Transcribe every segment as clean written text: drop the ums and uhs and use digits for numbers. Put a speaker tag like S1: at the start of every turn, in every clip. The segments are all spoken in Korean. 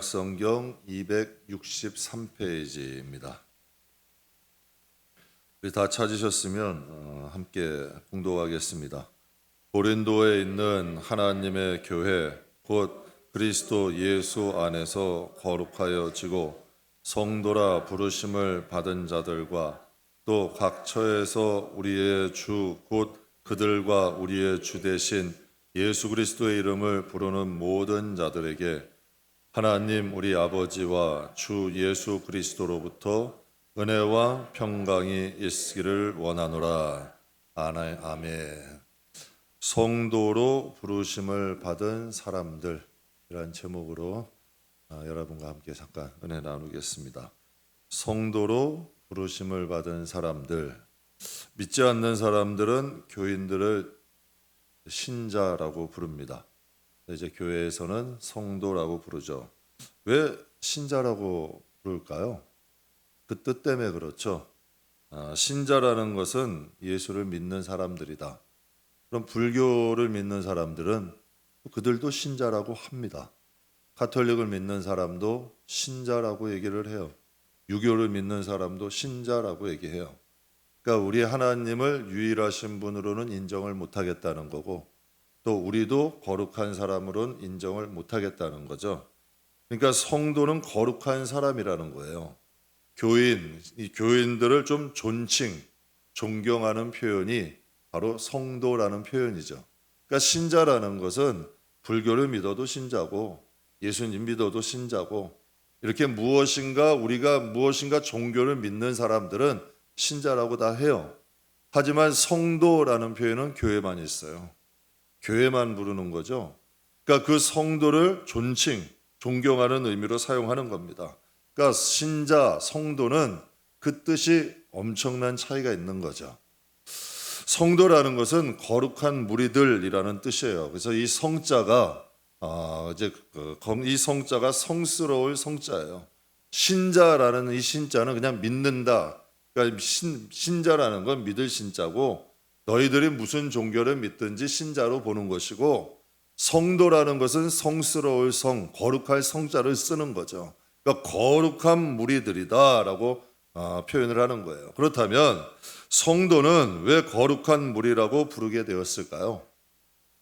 S1: 성경 263페이지입니다. 우리 다 찾으셨으면 함께 봉독하겠습니다. 고린도에 있는 하나님의 교회 곧 그리스도 예수 안에서 거룩하여지고 성도라 부르심을 받은 자들과 또 각 처에서 우리의 주 곧 그들과 우리의 주 되신 예수 그리스도의 이름을 부르는 모든 자들에게 하나님 우리 아버지와 주 예수 그리스도로부터 은혜와 평강이 있기를 원하노라. 아멘. 성도로 부르심을 받은 사람들이란 제목으로 여러분과 함께 잠깐 은혜 나누겠습니다. 성도로 부르심을 받은 사람들, 믿지 않는 사람들은 교인들을 신자라고 부릅니다. 이제 교회에서는 성도라고 부르죠. 왜 신자라고 부를까요? 그 뜻 때문에 그렇죠. 신자라는 것은 예수를 믿는 사람들이다. 그럼 불교를 믿는 사람들은 그들도 신자라고 합니다. 가톨릭을 믿는 사람도 신자라고 얘기를 해요. 유교를 믿는 사람도 신자라고 얘기해요. 그러니까 우리 하나님을 유일하신 분으로는 인정을 못하겠다는 거고 또 우리도 거룩한 사람으로는 인정을 못하겠다는 거죠. 그러니까 성도는 거룩한 사람이라는 거예요. 이 교인들을 좀 존경하는 표현이 바로 성도라는 표현이죠. 그러니까 신자라는 것은 불교를 믿어도 신자고 예수님 믿어도 신자고 이렇게 우리가 무엇인가 종교를 믿는 사람들은 신자라고 다 해요. 하지만 성도라는 표현은 교회만 있어요. 교회만 부르는 거죠. 그러니까 그 성도를 존경하는 의미로 사용하는 겁니다. 그러니까 신자, 성도는 그 뜻이 엄청난 차이가 있는 거죠. 성도라는 것은 거룩한 무리들이라는 뜻이에요. 그래서 이 성자가 이 성자가 성스러울 성자예요. 신자라는 이 신자는 그냥 믿는다. 그러니까 신자라는 건 믿을 신자고 너희들이 무슨 종교를 믿든지 신자로 보는 것이고 성도라는 것은 성스러울 거룩할 성자를 쓰는 거죠. 그러니까 거룩한 무리들이다라고 표현을 하는 거예요. 그렇다면 성도는 왜 거룩한 무리라고 부르게 되었을까요?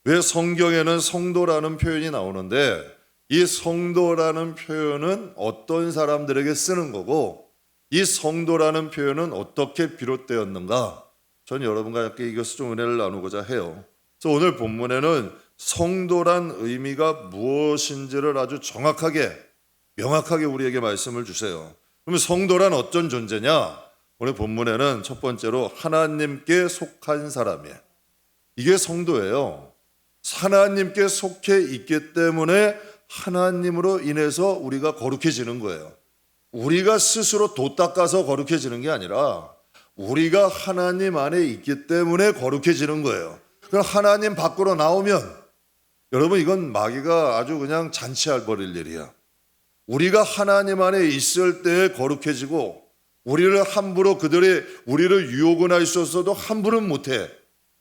S1: 왜 성경에는 성도라는 표현이 나오는데 이 성도라는 표현은 어떤 사람들에게 쓰는 거고 이 성도라는 표현은 어떻게 비롯되었는가? 저는 여러분과 함께 이것을 좀 은혜를 나누고자 해요. 그래서 오늘 본문에는 성도란 의미가 무엇인지를 아주 명확하게 우리에게 말씀을 주세요. 그러면 성도란 어떤 존재냐? 오늘 본문에는 첫 번째로 하나님께 속한 사람이에요. 이게 성도예요. 하나님께 속해 있기 때문에 하나님으로 인해서 우리가 거룩해지는 거예요. 우리가 스스로 도 닦아서 거룩해지는 게 아니라 우리가 하나님 안에 있기 때문에 거룩해지는 거예요. 그럼 하나님 밖으로 나오면 여러분 이건 마귀가 아주 그냥 잔치할 버릴 일이야. 우리가 하나님 안에 있을 때 거룩해지고 우리를 함부로 우리를 유혹은 할 수 있어도 함부로는 못해.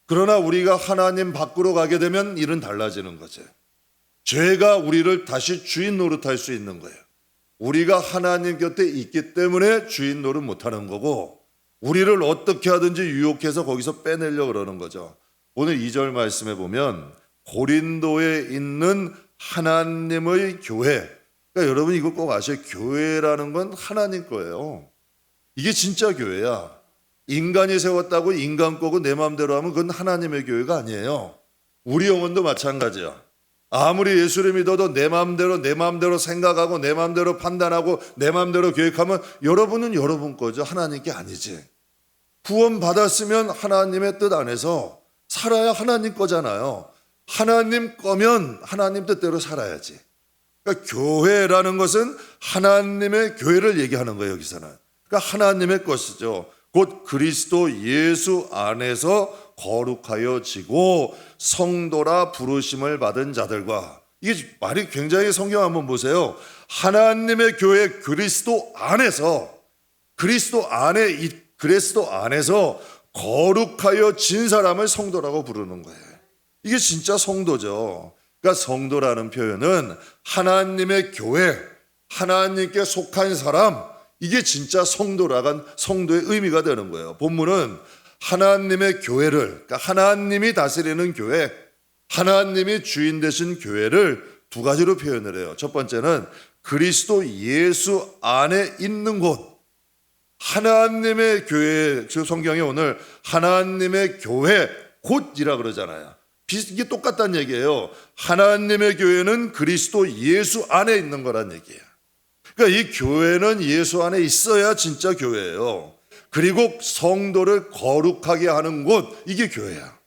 S1: 그러나 우리가 하나님 밖으로 가게 되면 일은 달라지는 거죠. 죄가 우리를 다시 주인 노릇할 수 있는 거예요. 우리가 하나님 곁에 있기 때문에 주인 노릇 못하는 거고 우리를 어떻게 하든지 유혹해서 거기서 빼내려고 그러는 거죠. 오늘 2절 말씀에 보면 고린도에 있는 하나님의 교회. 그러니까 여러분 이거 꼭 아셔야 교회라는 건 하나님 거예요. 이게 진짜 교회야. 인간이 세웠다고 인간 거고 내 마음대로 하면 그건 하나님의 교회가 아니에요. 우리 영혼도 마찬가지야. 아무리 예수를 믿어도 내 마음대로 생각하고 내 마음대로 판단하고 내 마음대로 계획하면 여러분은 여러분 거죠. 하나님 게 아니지. 구원 받았으면 하나님의 뜻 안에서 살아야 하나님 거잖아요. 하나님 거면 하나님 뜻대로 살아야지. 그러니까 교회라는 것은 하나님의 교회를 얘기하는 거예요. 여기서는. 그러니까 하나님의 것이죠. 곧 그리스도 예수 안에서 거룩하여지고 성도라 부르심을 받은 자들과 이게 말이 굉장히 성경 한번 보세요. 하나님의 교회 그리스도 안에서 거룩하여진 사람을 성도라고 부르는 거예요. 이게 진짜 성도죠. 그러니까 성도라는 표현은 하나님의 교회, 하나님께 속한 사람, 이게 진짜 성도라간 성도의 의미가 되는 거예요. 본문은 하나님의 교회를, 그러니까 하나님이 다스리는 교회, 하나님이 주인 되신 교회를 두 가지로 표현을 해요. 첫 번째는 그리스도 예수 안에 있는 곳. 하나님의 교회, 성경에 오늘 하나님의 교회 곳이라 그러잖아요. 이게 똑같다는 얘기예요. 하나님의 교회는 그리스도 예수 안에 있는 거란 얘기예요. 그러니까 이 교회는 예수 안에 있어야 진짜 교회예요. 그리고 성도를 거룩하게 하는 곳, 이게 교회야.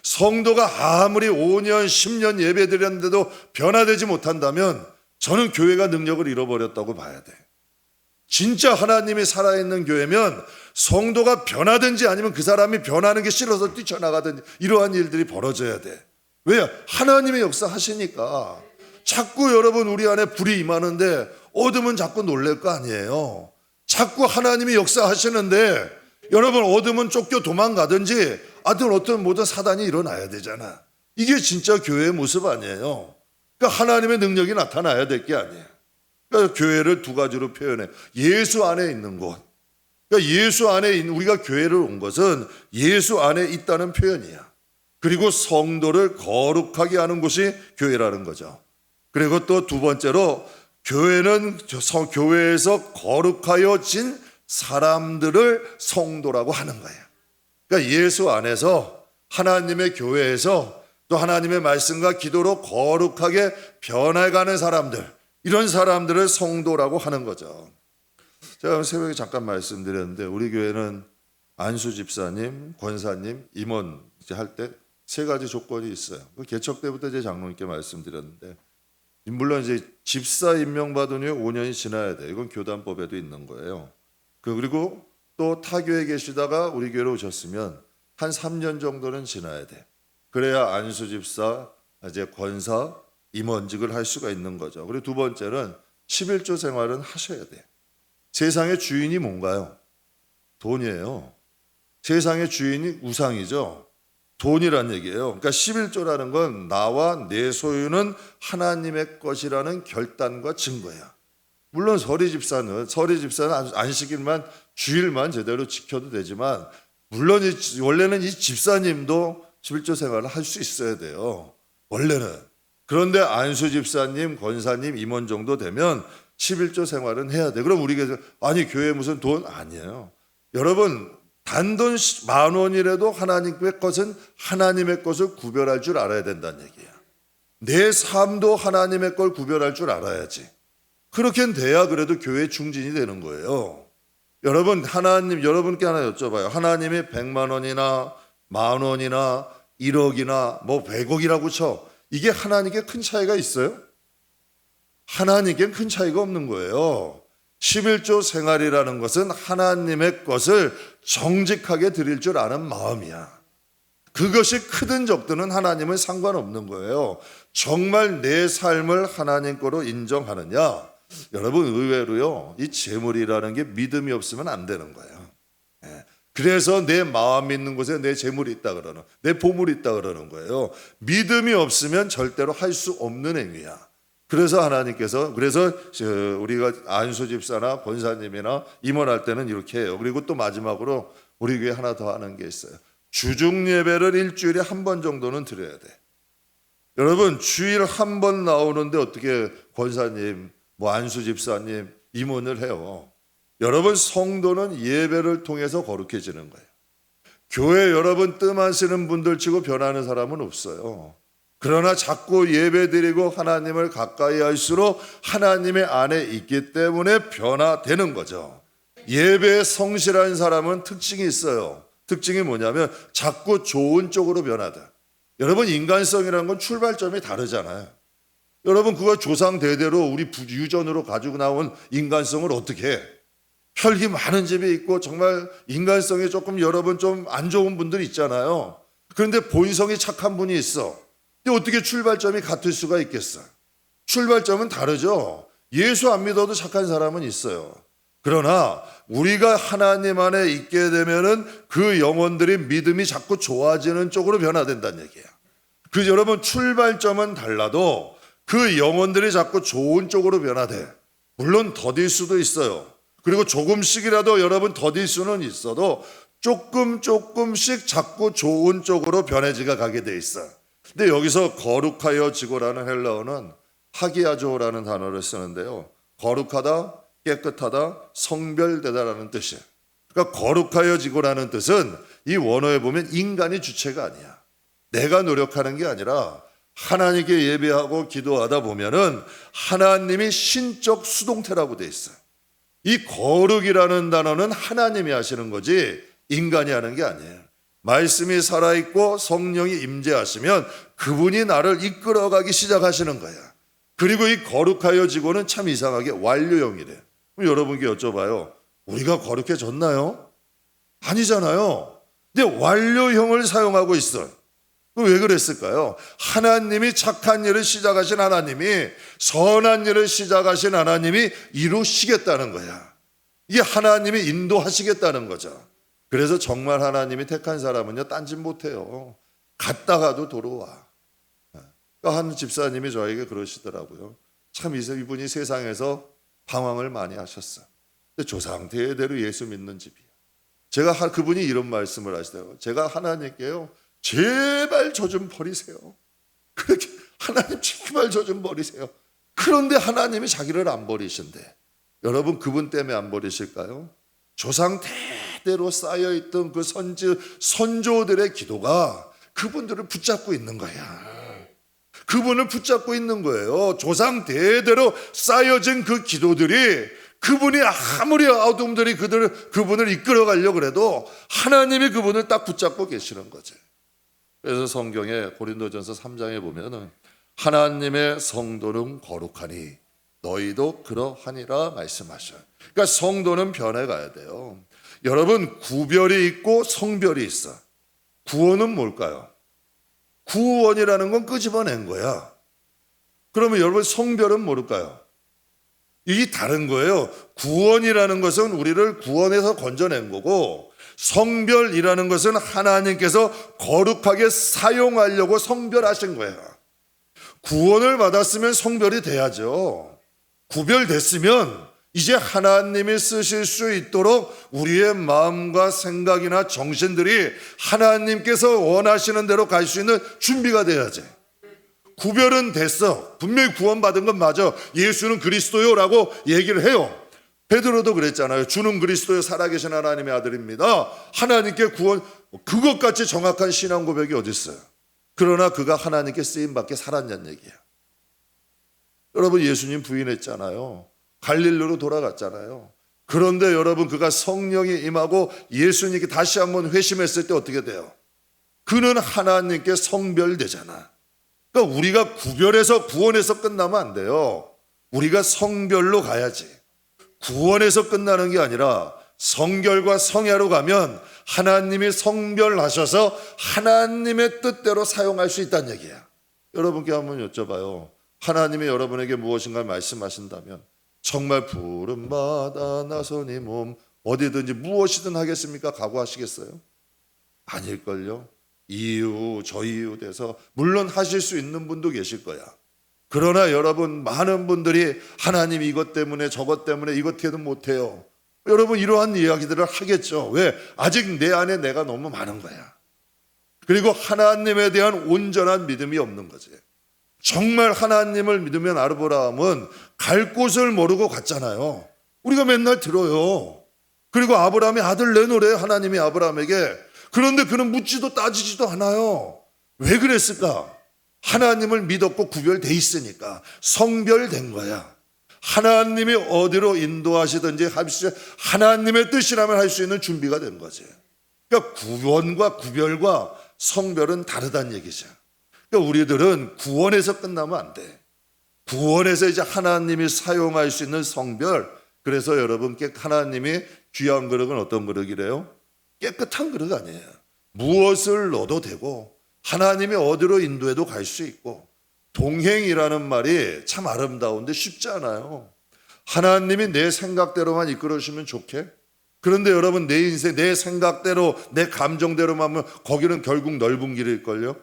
S1: 성도가 아무리 5년, 10년 예배 드렸는데도 변화되지 못한다면 저는 교회가 능력을 잃어버렸다고 봐야 돼. 진짜 하나님이 살아있는 교회면 성도가 변하든지 아니면 그 사람이 변하는 게 싫어서 뛰쳐나가든지 이러한 일들이 벌어져야 돼. 왜요? 하나님의 역사 하시니까. 자꾸 여러분 우리 안에 불이 임하는데 어둠은 자꾸 놀랄 거 아니에요. 자꾸 하나님이 역사하시는데 여러분 어둠은 쫓겨 도망가든지 어떤 모든 사단이 일어나야 되잖아. 이게 진짜 교회의 모습 아니에요. 그러니까 하나님의 능력이 나타나야 될 게 아니에요. 그러니까 교회를 두 가지로 표현해. 예수 안에 있는 곳. 그러니까 예수 안에 있는, 우리가 교회를 온 것은 예수 안에 있다는 표현이야. 그리고 성도를 거룩하게 하는 곳이 교회라는 거죠. 그리고 또 두 번째로 교회는 교회에서 거룩하여진 사람들을 성도라고 하는 거예요. 그러니까 예수 안에서 하나님의 교회에서 또 하나님의 말씀과 기도로 거룩하게 변해가는 사람들, 이런 사람들을 성도라고 하는 거죠. 제가 새벽에 잠깐 말씀드렸는데 우리 교회는 안수 집사님, 권사님, 임원 할 때 세 가지 조건이 있어요. 개척 때부터 제 장로님께 말씀드렸는데 물론 이제 집사 임명받은 후에 5년이 지나야 돼. 이건 교단법에도 있는 거예요. 그리고 또 타교에 계시다가 우리 교회로 오셨으면 한 3년 정도는 지나야 돼. 그래야 안수 집사, 이제 권사, 임원직을 할 수가 있는 거죠. 그리고 두 번째는 11조 생활은 하셔야 돼. 세상의 주인이 뭔가요? 돈이에요. 세상의 주인이 우상이죠. 돈이란 얘기예요. 그러니까 11조라는 건 나와 내 소유는 하나님의 것이라는 결단과 증거야. 물론 서리 집사는 안식일만 주일만 제대로 지켜도 되지만 물론 원래는 이 집사님도 11조 생활을 할 수 있어야 돼요. 원래는. 그런데 안수 집사님, 권사님, 임원 정도 되면 11조 생활은 해야 돼. 그럼 우리 교회 무슨 돈? 아니에요. 여러분 단돈 10,000원이라도 하나님의 것은 하나님의 것을 구별할 줄 알아야 된다는 얘기야. 내 삶도 하나님의 걸 구별할 줄 알아야지. 그렇게 돼야 그래도 교회 중진이 되는 거예요. 여러분 여러분께 하나 여쭤봐요. 하나님이 100만 원이나 10,000원이나 1억이나 100억이라고 쳐. 이게 하나님께 큰 차이가 있어요? 하나님께 큰 차이가 없는 거예요. 11조 생활이라는 것은 하나님의 것을 정직하게 드릴 줄 아는 마음이야. 그것이 크든 적든은 하나님은 상관없는 거예요. 정말 내 삶을 하나님 거로 인정하느냐? 여러분 의외로요, 이 재물이라는 게 믿음이 없으면 안 되는 거예요. 그래서 내 마음 있는 곳에 내 재물이 있다 그러는, 내 보물이 있다 그러는 거예요. 믿음이 없으면 절대로 할 수 없는 행위야. 그래서 하나님께서, 그래서 우리가 안수 집사나 권사님이나 임원할 때는 이렇게 해요. 그리고 또 마지막으로 우리 교회 하나 더 하는 게 있어요. 주중 예배를 일주일에 한 번 정도는 드려야 돼. 여러분 주일 한 번 나오는데 어떻게 권사님, 안수 집사님, 임원을 해요? 여러분 성도는 예배를 통해서 거룩해지는 거예요. 교회 여러분 뜸하시는 분들 치고 변하는 사람은 없어요. 그러나 자꾸 예배드리고 하나님을 가까이 할수록 하나님의 안에 있기 때문에 변화되는 거죠. 예배에 성실한 사람은 특징이 있어요. 특징이 뭐냐면 자꾸 좋은 쪽으로 변하다. 여러분 인간성이라는 건 출발점이 다르잖아요. 여러분 그거 조상 대대로 우리 유전으로 가지고 나온 인간성을 어떻게 해? 혈기 많은 집이 있고 정말 인간성이 조금 여러분 좀 안 좋은 분들이 있잖아요. 그런데 본성이 착한 분이 있어. 근데 어떻게 출발점이 같을 수가 있겠어? 출발점은 다르죠. 예수 안 믿어도 착한 사람은 있어요. 그러나 우리가 하나님 안에 있게 되면은 그 영혼들이 믿음이 자꾸 좋아지는 쪽으로 변화된다는 얘기예요. 그래서 여러분 출발점은 달라도 그 영혼들이 자꾸 좋은 쪽으로 변화돼. 물론 더딜 수도 있어요. 그리고 조금씩이라도 여러분 더딜 수는 있어도 조금씩 자꾸 좋은 쪽으로 변해지가 가게 돼 있어요. 근데 여기서 거룩하여지고라는 헬라어는 하기야조라는 단어를 쓰는데요. 거룩하다, 깨끗하다, 성별되다라는 뜻이에요. 그러니까 거룩하여지고라는 뜻은 이 원어에 보면 인간이 주체가 아니야. 내가 노력하는 게 아니라 하나님께 예배하고 기도하다 보면은 하나님이 신적 수동태라고 돼 있어요. 이 거룩이라는 단어는 하나님이 하시는 거지 인간이 하는 게 아니에요. 말씀이 살아있고 성령이 임재하시면 그분이 나를 이끌어가기 시작하시는 거야. 그리고 이 거룩하여지고는 참 이상하게 완료형이래요. 그럼 여러분께 여쭤봐요. 우리가 거룩해졌나요? 아니잖아요. 근데 완료형을 사용하고 있어요. 왜 그랬을까요? 하나님이 착한 일을 시작하신 하나님이 선한 일을 시작하신 하나님이 이루시겠다는 거야. 이게 하나님이 인도하시겠다는 거죠. 그래서 정말 하나님이 택한 사람은요 딴짓 못해요. 갔다가도 돌아와. 한 집사님이 저에게 그러시더라고요. 참 이분이 세상에서 방황을 많이 하셨어요. 근데 조상 대대로 예수 믿는 집이에요. 제가 그분이 이런 말씀을 하시더라고요. 제가 하나님께요 제발 저 좀 버리세요. 그렇게 하나님 제발 저 좀 버리세요. 그런데 하나님이 자기를 안 버리신대. 여러분 그분 때문에 안 버리실까요? 조상 대대로 쌓여있던 그 선조들의 기도가 그분들을 붙잡고 있는 거야. 그분을 붙잡고 있는 거예요. 조상 대대로 쌓여진 그 기도들이 그분이 아무리 어둠들이 그분을 이끌어가려고 해도 하나님이 그분을 딱 붙잡고 계시는 거죠. 그래서 성경에 고린도전서 3장에 보면은 하나님의 성도는 거룩하니 너희도 그러하니라 말씀하셔요. 그러니까 성도는 변해가야 돼요. 여러분 구별이 있고 성별이 있어. 구원은 뭘까요? 구원이라는 건 끄집어낸 거야. 그러면 여러분 성별은 뭘까요? 이게 다른 거예요. 구원이라는 것은 우리를 구원해서 건져낸 거고 성별이라는 것은 하나님께서 거룩하게 사용하려고 성별하신 거예요. 구원을 받았으면 성별이 돼야죠. 구별됐으면 이제 하나님이 쓰실 수 있도록 우리의 마음과 생각이나 정신들이 하나님께서 원하시는 대로 갈 수 있는 준비가 돼야지. 구별은 됐어. 분명히 구원받은 건 맞아. 예수는 그리스도요라고 얘기를 해요. 베드로도 그랬잖아요. 주는 그리스도요 살아계신 하나님의 아들입니다. 하나님께 구원, 그것같이 정확한 신앙 고백이 어디 있어요? 그러나 그가 하나님께 쓰임받게 살았냐는 얘기야. 여러분 예수님 부인했잖아요. 갈릴리로 돌아갔잖아요. 그런데 여러분 그가 성령이 임하고 예수님께 다시 한번 회심했을 때 어떻게 돼요? 그는 하나님께 성별되잖아. 그러니까 우리가 구별해서 구원해서 끝나면 안 돼요. 우리가 성별로 가야지. 구원에서 끝나는 게 아니라 성결과 성야로 가면 하나님이 성별하셔서 하나님의 뜻대로 사용할 수 있다는 얘기야. 여러분께 한번 여쭤봐요. 하나님이 여러분에게 무엇인가 말씀하신다면 정말 부름받아 나서니 몸 어디든지 무엇이든 하겠습니까? 각오하시겠어요? 아닐걸요. 이유 저 이유 돼서 물론 하실 수 있는 분도 계실 거야. 그러나 여러분 많은 분들이 하나님 이것 때문에 저것 때문에 이것해도 못해요. 여러분 이러한 이야기들을 하겠죠. 왜? 아직 내 안에 내가 너무 많은 거야. 그리고 하나님에 대한 온전한 믿음이 없는 거지. 정말 하나님을 믿으면 아브라함은 갈 곳을 모르고 갔잖아요. 우리가 맨날 들어요. 그리고 아브라함이 아들 내놓으래 하나님이 아브라함에게. 그런데 그는 묻지도 따지지도 않아요. 왜 그랬을까? 하나님을 믿었고 구별돼 있으니까 성별된 거야. 하나님이 어디로 인도하시든지 하나님의 뜻이라면 할 수 있는 준비가 된 거지. 그러니까 구원과 구별과 성별은 다르다는 얘기죠. 그러니까 우리들은 구원에서 끝나면 안 돼. 구원에서 이제 하나님이 사용할 수 있는 성별. 그래서 여러분께 하나님이 귀한 그릇은 어떤 그릇이래요? 깨끗한 그릇 아니에요. 무엇을 넣어도 되고 하나님이 어디로 인도해도 갈 수 있고 동행이라는 말이 참 아름다운데 쉽지 않아요. 하나님이 내 생각대로만 이끌어주시면 좋게. 그런데 여러분 내 인생 내 생각대로 내 감정대로만 하면 거기는 결국 넓은 길일걸요.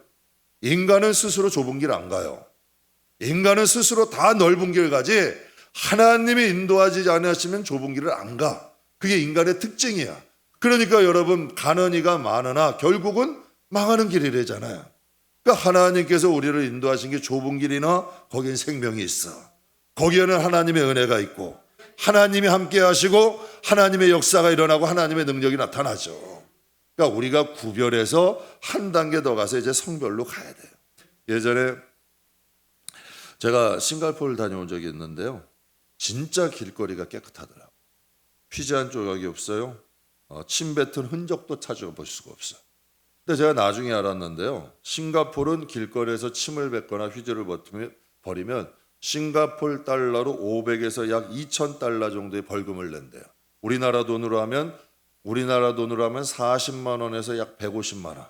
S1: 인간은 스스로 좁은 길 안 가요. 인간은 스스로 다 넓은 길 가지 하나님이 인도하지 않으시면 좁은 길을 안 가. 그게 인간의 특징이야. 그러니까 여러분, 가난이가 많으나 결국은 망하는 길이래잖아요. 그러니까 하나님께서 우리를 인도하신 게 좁은 길이나 거기엔 생명이 있어. 거기에는 하나님의 은혜가 있고 하나님이 함께 하시고 하나님의 역사가 일어나고 하나님의 능력이 나타나죠. 그러니까 우리가 구별해서 한 단계 더 가서 이제 성별로 가야 돼요. 예전에 제가 싱가포르를 다녀온 적이 있는데요. 진짜 길거리가 깨끗하더라고요. 휘지 한 조각이 없어요. 침 뱉은 흔적도 찾아볼 수가 없어요. 근데 제가 나중에 알았는데요. 싱가포르는 길거리에서 침을 뱉거나 휘지를 버리면 싱가포르 달러로 500에서 약 2,000달러 정도의 벌금을 낸대요. 우리나라 돈으로 하면 40만 원에서 약 150만 원.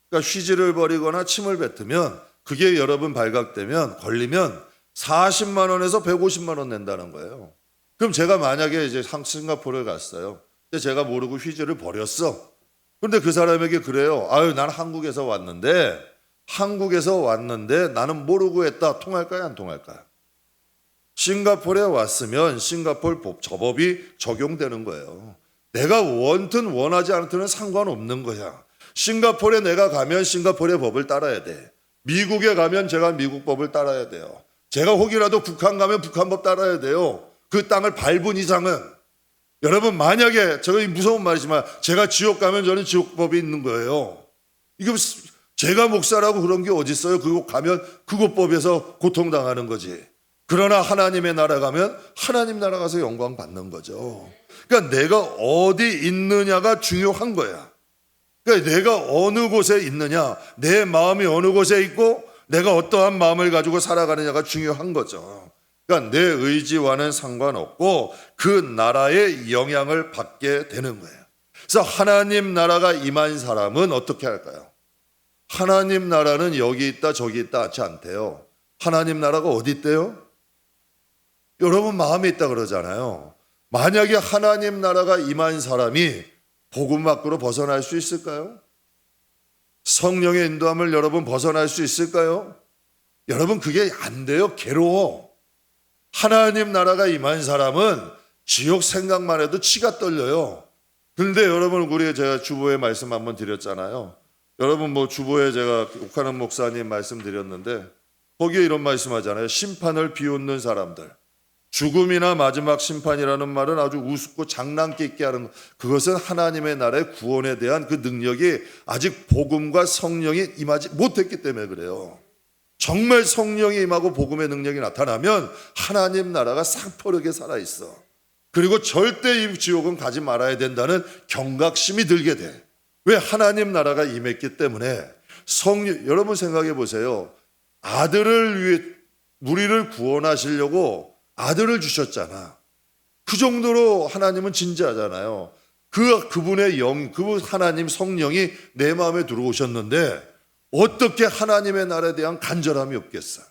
S1: 그러니까 휘지를 버리거나 침을 뱉으면 그게 여러분 발각되면 걸리면 40만 원에서 150만 원 낸다는 거예요. 그럼 제가 만약에 이제 싱가포르에 갔어요. 근데 제가 모르고 휘지를 버렸어. 그런데 그 사람에게 그래요. 아유, 난 한국에서 왔는데 나는 모르고 했다. 통할까요? 안 통할까요? 싱가포르에 왔으면 싱가포르 법이 적용되는 거예요. 내가 원든 원하지 않든 상관없는 거야. 싱가포르에 내가 가면 싱가포르의 법을 따라야 돼. 미국에 가면 제가 미국 법을 따라야 돼요. 제가 혹이라도 북한 가면 북한 법 따라야 돼요. 그 땅을 밟은 이상은. 여러분, 만약에 제가 무서운 말이지만 제가 지옥 가면 저는 지옥법이 있는 거예요. 이게 제가 목사라고 그런 게 어디 있어요? 그곳 가면 그곳 법에서 고통당하는 거지. 그러나 하나님의 나라 가면 하나님 나라 가서 영광 받는 거죠. 그러니까 내가 어디 있느냐가 중요한 거야. 그러니까 내가 어느 곳에 있느냐, 내 마음이 어느 곳에 있고 내가 어떠한 마음을 가지고 살아가느냐가 중요한 거죠. 그러니까 내 의지와는 상관없고 그 나라의 영향을 받게 되는 거예요. 그래서 하나님 나라가 임한 사람은 어떻게 할까요? 하나님 나라는 여기 있다 저기 있다 하지 않대요. 하나님 나라가 어디 있대요? 여러분 마음에 있다 그러잖아요. 만약에 하나님 나라가 임한 사람이 복음 밖으로 벗어날 수 있을까요? 성령의 인도함을 여러분 벗어날 수 있을까요? 여러분 그게 안 돼요. 괴로워. 하나님 나라가 임한 사람은 지옥 생각만 해도 치가 떨려요. 그런데 여러분, 우리 제가 주보에 말씀 한번 드렸잖아요. 여러분 주보에 제가 옥하는 목사님 말씀드렸는데 거기에 이런 말씀하잖아요. 심판을 비웃는 사람들. 죽음이나 마지막 심판이라는 말은 아주 우습고 장난기 있게 하는 것. 그것은 하나님의 나라의 구원에 대한 그 능력이 아직 복음과 성령이 임하지 못했기 때문에 그래요. 정말 성령이 임하고 복음의 능력이 나타나면 하나님 나라가 싹퍼르게 살아있어. 그리고 절대 이 지옥은 가지 말아야 된다는 경각심이 들게 돼. 왜? 하나님 나라가 임했기 때문에. 여러분 생각해 보세요. 아들을 위해 우리를 구원하시려고 아들을 주셨잖아. 그 정도로 하나님은 진지하잖아요. 그분의 그 하나님 성령이 내 마음에 들어오셨는데 어떻게 하나님의 나라에 대한 간절함이 없겠어?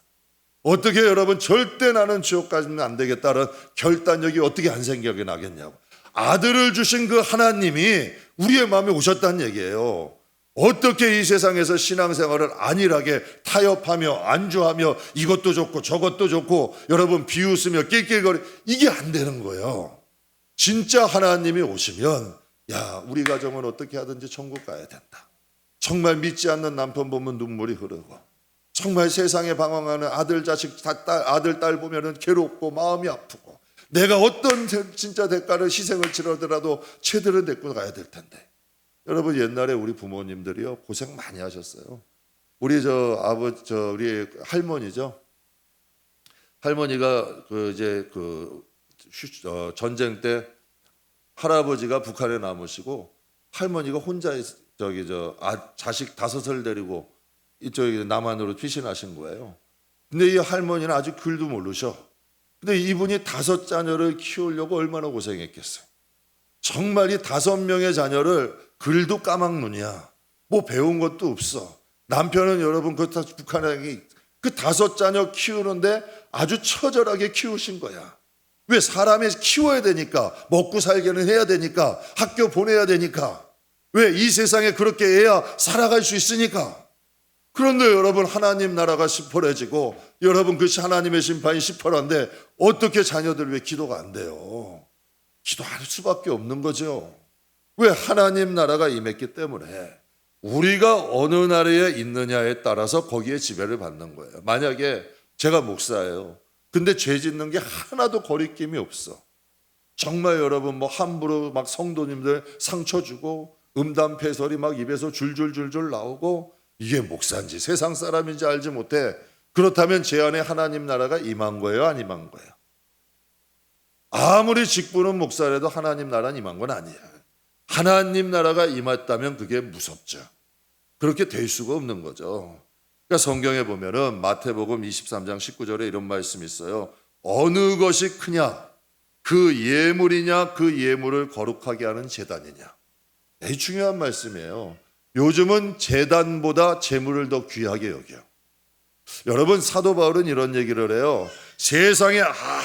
S1: 어떻게 여러분 절대 나는 지옥 가면 안 되겠다는 결단력이 어떻게 안 생각이 나겠냐고. 아들을 주신 그 하나님이 우리의 마음에 오셨다는 얘기예요. 어떻게 이 세상에서 신앙생활을 안일하게 타협하며 안주하며 이것도 좋고 저것도 좋고 여러분 비웃으며 낄낄거리, 이게 안 되는 거예요. 진짜 하나님이 오시면 야, 우리 가정은 어떻게 하든지 천국 가야 된다. 정말 믿지 않는 남편 보면 눈물이 흐르고, 정말 세상에 방황하는 아들 딸 보면은 괴롭고 마음이 아프고, 내가 어떤 진짜 대가를 희생을 치르더라도 제대로 데리고 가야 될 텐데. 여러분 옛날에 우리 부모님들이요 고생 많이 하셨어요. 우리 우리 할머니죠. 할머니가 전쟁 때 할아버지가 북한에 남으시고 할머니가 혼자 자식 5을 데리고 이쪽에 남한으로 피신하신 거예요. 근데 이 할머니는 아직 글도 모르셔. 근데 이분이 5 자녀를 키우려고 얼마나 고생했겠어요. 정말 이 5명의 자녀를 글도 까막눈이야. 뭐 배운 것도 없어. 남편은 여러분 북한에 그 5 자녀 키우는데 아주 처절하게 키우신 거야. 왜? 사람이 키워야 되니까, 먹고 살기는 해야 되니까, 학교 보내야 되니까. 왜? 이 세상에 그렇게 해야 살아갈 수 있으니까. 그런데 여러분 하나님 나라가 시퍼래지고 여러분 그 하나님의 심판이 시퍼런데 어떻게 자녀들 왜 기도가 안 돼요? 기도할 수밖에 없는 거죠. 왜? 하나님 나라가 임했기 때문에 우리가 어느 나라에 있느냐에 따라서 거기에 지배를 받는 거예요. 만약에 제가 목사예요. 근데 죄 짓는 게 하나도 거리낌이 없어. 정말 여러분 뭐 함부로 막 성도님들 상처 주고 음담패설이 막 입에서 줄줄줄줄 나오고 이게 목사인지 세상 사람인지 알지 못해. 그렇다면 제 안에 하나님 나라가 임한 거예요? 안 임한 거예요? 아무리 직분은 목사라도 하나님 나라는 임한 건 아니에요. 하나님 나라가 임했다면 그게 무섭죠. 그렇게 될 수가 없는 거죠. 그러니까 성경에 보면은 마태복음 23장 19절에 이런 말씀이 있어요. 어느 것이 크냐? 그 예물이냐? 그 예물을 거룩하게 하는 제단이냐? 이 중요한 말씀이에요. 요즘은 제단보다 제물을 더 귀하게 여겨요. 여러분 사도 바울은 이런 얘기를 해요. 세상에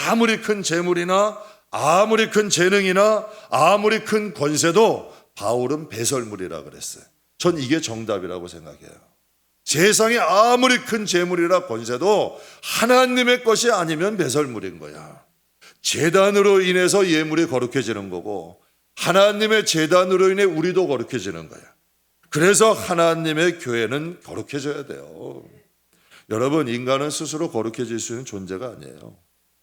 S1: 아무리 큰 재물이나 아무리 큰 재능이나 아무리 큰 권세도 바울은 배설물이라 그랬어요. 전 이게 정답이라고 생각해요. 세상에 아무리 큰 재물이나 권세도 하나님의 것이 아니면 배설물인 거야. 제단으로 인해서 예물이 거룩해지는 거고 하나님의 제단으로 인해 우리도 거룩해지는 거야. 그래서 하나님의 교회는 거룩해져야 돼요. 여러분 인간은 스스로 거룩해질 수 있는 존재가 아니에요.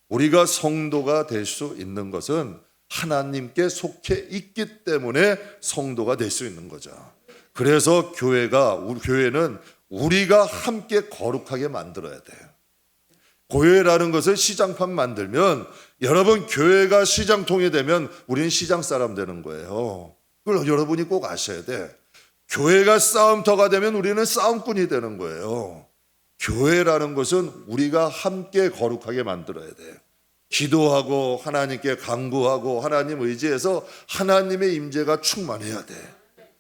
S1: 우리가 성도가 될 수 있는 것은 하나님께 속해 있기 때문에 성도가 될 수 있는 거죠. 그래서 교회는 우리가 함께 거룩하게 만들어야 돼요. 교회라는 것을 시장판 만들면 여러분 교회가 시장통이 되면 우리는 시장 사람 되는 거예요. 그걸 여러분이 꼭 아셔야 돼. 교회가 싸움터가 되면 우리는 싸움꾼이 되는 거예요. 교회라는 것은 우리가 함께 거룩하게 만들어야 돼요. 기도하고 하나님께 간구하고 하나님 의지해서 하나님의 임재가 충만해야 돼.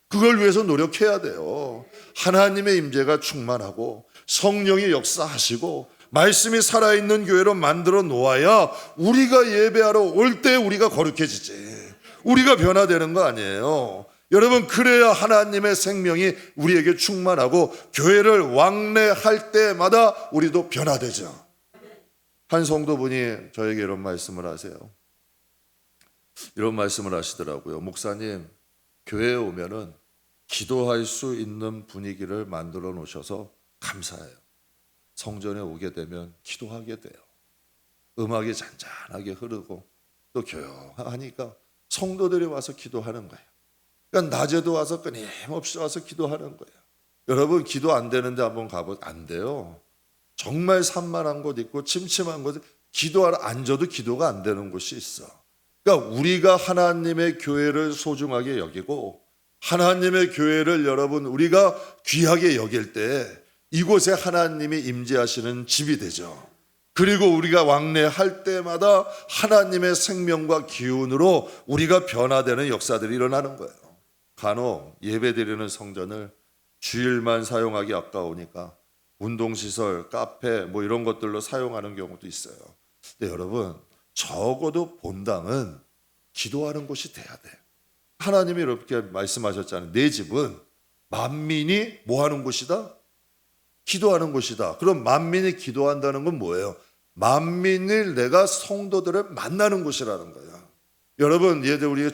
S1: 그걸 위해서 노력해야 돼요. 하나님의 임재가 충만하고 성령이 역사하시고 말씀이 살아있는 교회로 만들어 놓아야 우리가 예배하러 올 때 우리가 거룩해지지. 우리가 변화되는 거 아니에요. 여러분 그래야 하나님의 생명이 우리에게 충만하고 교회를 왕래할 때마다 우리도 변화되죠. 한 성도분이 저에게 이런 말씀을 하세요. 이런 말씀을 하시더라고요. 목사님 교회에 오면은 기도할 수 있는 분위기를 만들어 놓으셔서 감사해요. 성전에 오게 되면 기도하게 돼요. 음악이 잔잔하게 흐르고 또 교묘하니까 성도들이 와서 기도하는 거예요. 그러니까 낮에도 와서 끊임없이 와서 기도하는 거예요. 여러분 기도 안 되는데 한번 가보면 안 돼요. 정말 산만한 곳 있고 침침한 곳에 기도하러 앉아도 기도가 안 되는 곳이 있어. 그러니까 우리가 하나님의 교회를 소중하게 여기고 하나님의 교회를 여러분 우리가 귀하게 여길 때 이곳에 하나님이 임재하시는 집이 되죠. 그리고 우리가 왕래할 때마다 하나님의 생명과 기운으로 우리가 변화되는 역사들이 일어나는 거예요. 간혹 예배드리는 성전을 주일만 사용하기 아까우니까 운동시설, 카페 뭐 이런 것들로 사용하는 경우도 있어요. 근데 여러분 적어도 본당은 기도하는 곳이 돼야 돼. 하나님이 이렇게 말씀하셨잖아요. 내 집은 만민이 뭐 하는 곳이다? 기도하는 곳이다. 그럼 만민이 기도한다는 건 뭐예요? 만민을 내가 성도들을 만나는 곳이라는 거예요. 여러분 예전 우리가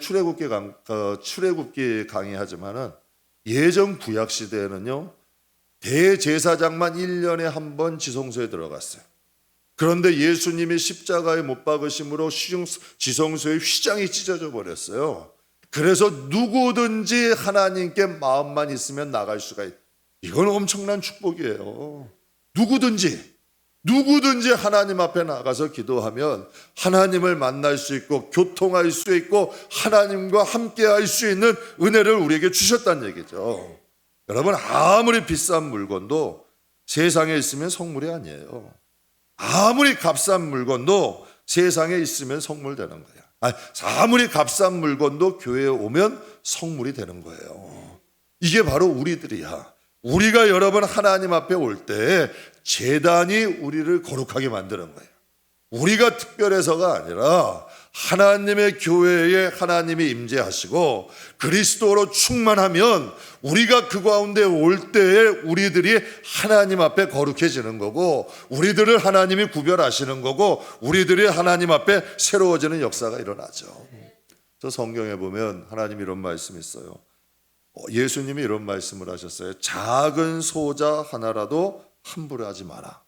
S1: 출애굽기 강의하지만은 예전 구약 시대에는요 대제사장만 1년에 한 번 지성소에 들어갔어요. 그런데 예수님이 십자가에 못 박으심으로 지성소의 휘장이 찢어져 버렸어요. 그래서 누구든지 하나님께 마음만 있으면 나갈 수가 있어요. 이건 엄청난 축복이에요. 누구든지 하나님 앞에 나가서 기도하면 하나님을 만날 수 있고 교통할 수 있고 하나님과 함께 할 수 있는 은혜를 우리에게 주셨다는 얘기죠. 여러분 아무리 비싼 물건도 세상에 있으면 성물이 아니에요. 아무리 값싼 물건도 세상에 있으면 성물 되는 거예요. 아무리 값싼 물건도 교회에 오면 성물이 되는 거예요. 이게 바로 우리들이야. 우리가 여러분 하나님 앞에 올 때 제단이 우리를 거룩하게 만드는 거예요. 우리가 특별해서가 아니라 하나님의 교회에 하나님이 임재하시고 그리스도로 충만하면 우리가 그 가운데 올 때에 우리들이 하나님 앞에 거룩해지는 거고, 우리들을 하나님이 구별하시는 거고, 우리들이 하나님 앞에 새로워지는 역사가 일어나죠. 저 성경에 보면 하나님이 이런 말씀이 있어요. 예수님이 이런 말씀을 하셨어요. 작은 소자 하나라도 함부로 하지 마라.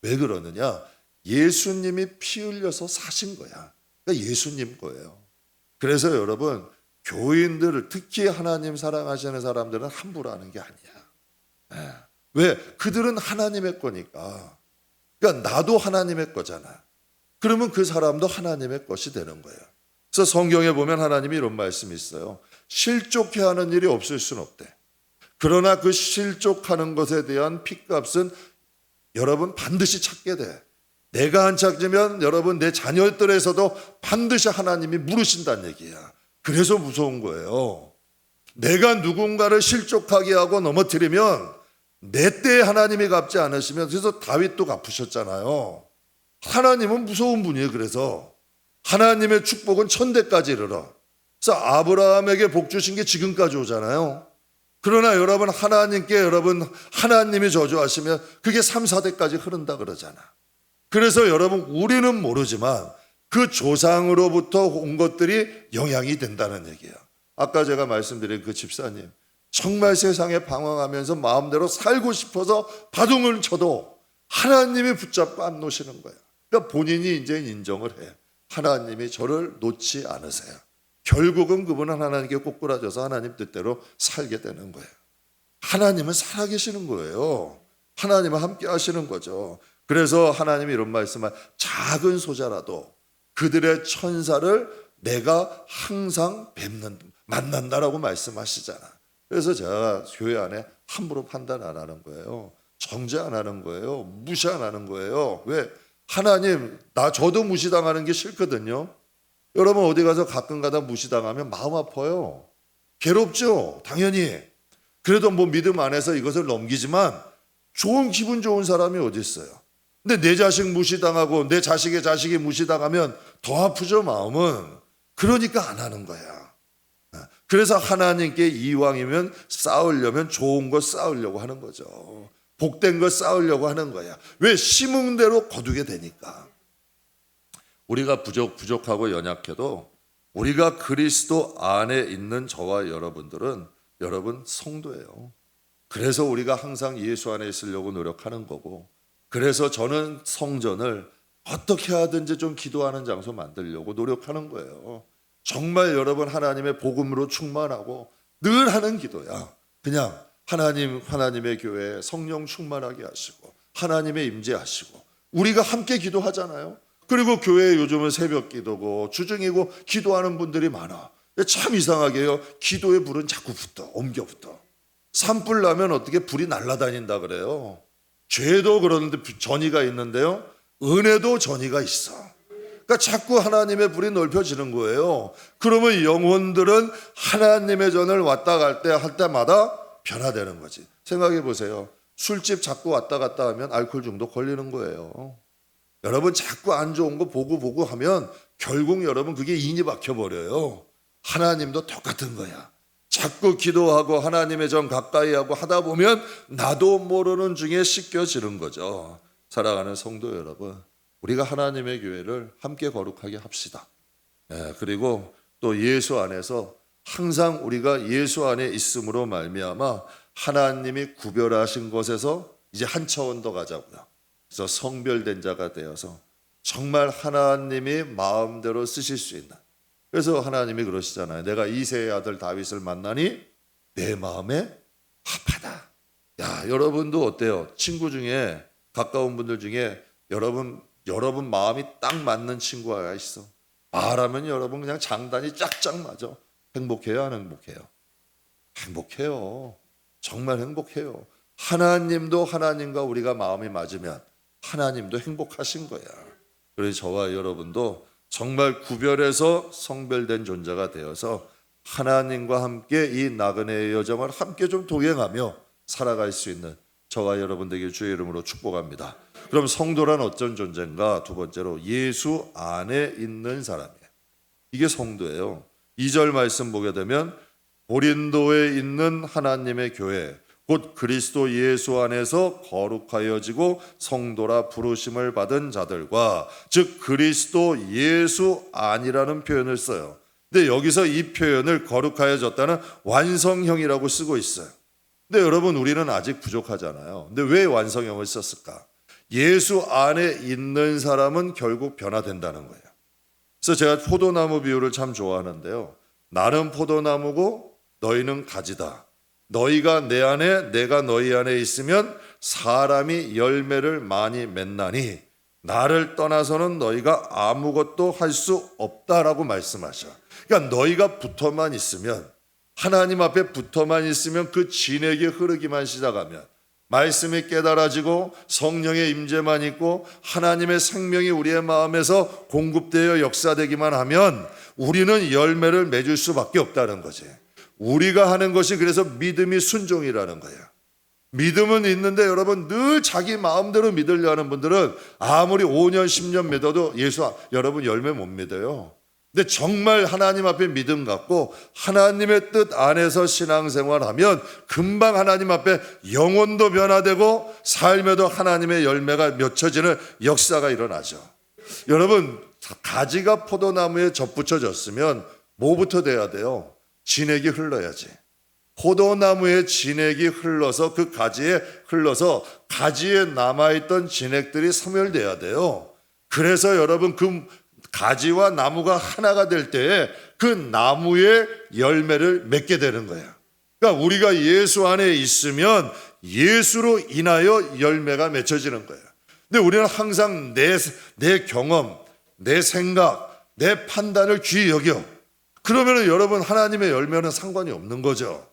S1: 왜 그러느냐? 예수님이 피 흘려서 사신 거야. 그러니까 예수님 거예요. 그래서 여러분, 교인들을, 특히 하나님 사랑하시는 사람들은 함부로 하는 게 아니야. 왜? 그들은 하나님의 거니까. 그러니까 나도 하나님의 거잖아. 그러면 그 사람도 하나님의 것이 되는 거예요. 그래서 성경에 보면 하나님이 이런 말씀이 있어요. 실족해 하는 일이 없을 수는 없대. 그러나 그 실족하는 것에 대한 핏값은 여러분 반드시 찾게 돼. 내가 안 찾으면 여러분 내 자녀들에서도 반드시 하나님이 물으신다는 얘기야. 그래서 무서운 거예요. 내가 누군가를 실족하게 하고 넘어뜨리면 내 때에 하나님이 갚지 않으시면, 그래서 다윗도 갚으셨잖아요. 하나님은 무서운 분이에요. 그래서 하나님의 축복은 천대까지 이르러. 그래서 아브라함에게 복 주신 게 지금까지 오잖아요. 그러나 여러분, 하나님께 여러분 하나님이 저주하시면 그게 3, 4대까지 흐른다 그러잖아. 그래서 여러분, 우리는 모르지만 그 조상으로부터 온 것들이 영향이 된다는 얘기예요. 아까 제가 말씀드린 그 집사님, 정말 세상에 방황하면서 마음대로 살고 싶어서 바둥을 쳐도 하나님이 붙잡고 안 놓으시는 거예요. 그러니까 본인이 이제 인정을 해. 하나님이 저를 놓지 않으세요. 결국은 그분은 하나님께 꼬꾸라져서 하나님 뜻대로 살게 되는 거예요. 하나님은 살아계시는 거예요. 하나님은 함께 하시는 거죠. 그래서 하나님이 이런 말씀을, 작은 소자라도 그들의 천사를 내가 항상 만난다라고 말씀하시잖아. 그래서 제가 교회 안에 함부로 판단 안 하는 거예요. 정죄 안 하는 거예요. 무시 안 하는 거예요. 왜? 하나님, 저도 무시당하는 게 싫거든요. 여러분, 어디 가서 가끔 가다 무시당하면 마음 아파요. 괴롭죠, 당연히. 그래도 뭐 믿음 안에서 이것을 넘기지만 기분 좋은 사람이 어디 있어요. 근데 내 자식 무시당하고 내 자식의 자식이 무시당하면 더 아프죠, 마음은. 그러니까 안 하는 거야. 그래서 하나님께 이왕이면 싸우려면 좋은 거 싸우려고 하는 거죠. 복된 거 싸우려고 하는 거야. 왜? 심은 대로 거두게 되니까. 우리가 부족하고 연약해도 우리가 그리스도 안에 있는 저와 여러분들은 여러분 성도예요. 그래서 우리가 항상 예수 안에 있으려고 노력하는 거고, 그래서 저는 성전을 어떻게 하든지 좀 기도하는 장소 만들려고 노력하는 거예요. 정말 여러분, 하나님의 복음으로 충만하고 늘 하는 기도야. 그냥 하나님의 교회에 성령 충만하게 하시고 하나님의 임재하시고, 우리가 함께 기도하잖아요. 그리고 교회에 요즘은 새벽 기도고 주중이고 기도하는 분들이 많아. 참 이상하게요, 기도의 불은 자꾸 옮겨 붙어. 산불 나면 어떻게 불이 날아다닌다 그래요. 죄도 그러는데 전이가 있는데요, 은혜도 전이가 있어. 그러니까 자꾸 하나님의 불이 넓혀지는 거예요. 그러면 영혼들은 하나님의 전을 왔다 갈 때 할 때마다 변화되는 거지. 생각해 보세요. 술집 자꾸 왔다 갔다 하면 알코올 중독 걸리는 거예요. 여러분, 자꾸 안 좋은 거 보고 하면 결국 여러분 그게 인이 박혀버려요. 하나님도 똑같은 거야. 자꾸 기도하고 하나님의 전 가까이 하고 하다 보면 나도 모르는 중에 씻겨지는 거죠. 사랑하는 성도 여러분, 우리가 하나님의 교회를 함께 거룩하게 합시다. 그리고 또 예수 안에서 항상 우리가 예수 안에 있음으로 말미암아 하나님이 구별하신 것에서 이제 한 차원 더 가자고요. 그래서 성별된 자가 되어서 정말 하나님이 마음대로 쓰실 수 있는, 그래서 하나님이 그러시잖아요. 내가 이새의 아들 다윗을 만나니 내 마음에 합하다. 야, 여러분도 어때요? 친구 중에, 가까운 분들 중에 여러분 마음이 딱 맞는 친구가 있어. 말하면 여러분 그냥 장단이 짝짝 맞아. 행복해요, 안 행복해요? 행복해요. 정말 행복해요. 하나님도 하나님과 우리가 마음이 맞으면 하나님도 행복하신 거야. 그래서 저와 여러분도 정말 구별해서 성별된 존재가 되어서 하나님과 함께 이 나그네의 여정을 함께 좀 동행하며 살아갈 수 있는 저와 여러분 되길 주의 이름으로 축복합니다. 그럼 성도란 어떤 존재인가? 두 번째로 예수 안에 있는 사람이에요. 이게 성도예요. 2절 말씀 보게 되면 고린도에 있는 하나님의 교회 곧 그리스도 예수 안에서 거룩하여지고 성도라 부르심을 받은 자들과, 즉 그리스도 예수 안이라는 표현을 써요. 근데 여기서 이 표현을 거룩하여졌다는 완성형이라고 쓰고 있어요. 근데 여러분, 우리는 아직 부족하잖아요. 근데 왜 완성형을 썼을까? 예수 안에 있는 사람은 결국 변화된다는 거예요. 그래서 제가 포도나무 비유를 참 좋아하는데요. 나는 포도나무고 너희는 가지다. 너희가 내 안에 내가 너희 안에 있으면 사람이 열매를 많이 맺나니 나를 떠나서는 너희가 아무것도 할 수 없다라고 말씀하셔. 그러니까 너희가 붙어만 있으면, 하나님 앞에 붙어만 있으면, 그 진액이 흐르기만 시작하면, 말씀이 깨달아지고 성령의 임재만 있고 하나님의 생명이 우리의 마음에서 공급되어 역사되기만 하면 우리는 열매를 맺을 수밖에 없다는 거지. 우리가 하는 것이 그래서 믿음이 순종이라는 거예요. 믿음은 있는데 여러분, 늘 자기 마음대로 믿으려 하는 분들은 아무리 5년 10년 믿어도 여러분 열매 못 믿어요. 근데 정말 하나님 앞에 믿음 갖고 하나님의 뜻 안에서 신앙생활하면 금방 하나님 앞에 영혼도 변화되고 삶에도 하나님의 열매가 맺혀지는 역사가 일어나죠. 여러분, 가지가 포도나무에 접붙여졌으면 뭐부터 돼야 돼요? 진액이 흘러야지. 포도나무의 진액이 흘러서 그 가지에 흘러서 가지에 남아있던 진액들이 소멸돼야 돼요. 그래서 여러분, 그 가지와 나무가 하나가 될 때에 그 나무의 열매를 맺게 되는 거예요. 그러니까 우리가 예수 안에 있으면 예수로 인하여 열매가 맺혀지는 거예요. 근데 우리는 항상 내 경험, 내 생각, 내 판단을 귀히 여겨. 그러면 여러분, 하나님의 열매는 상관이 없는 거죠.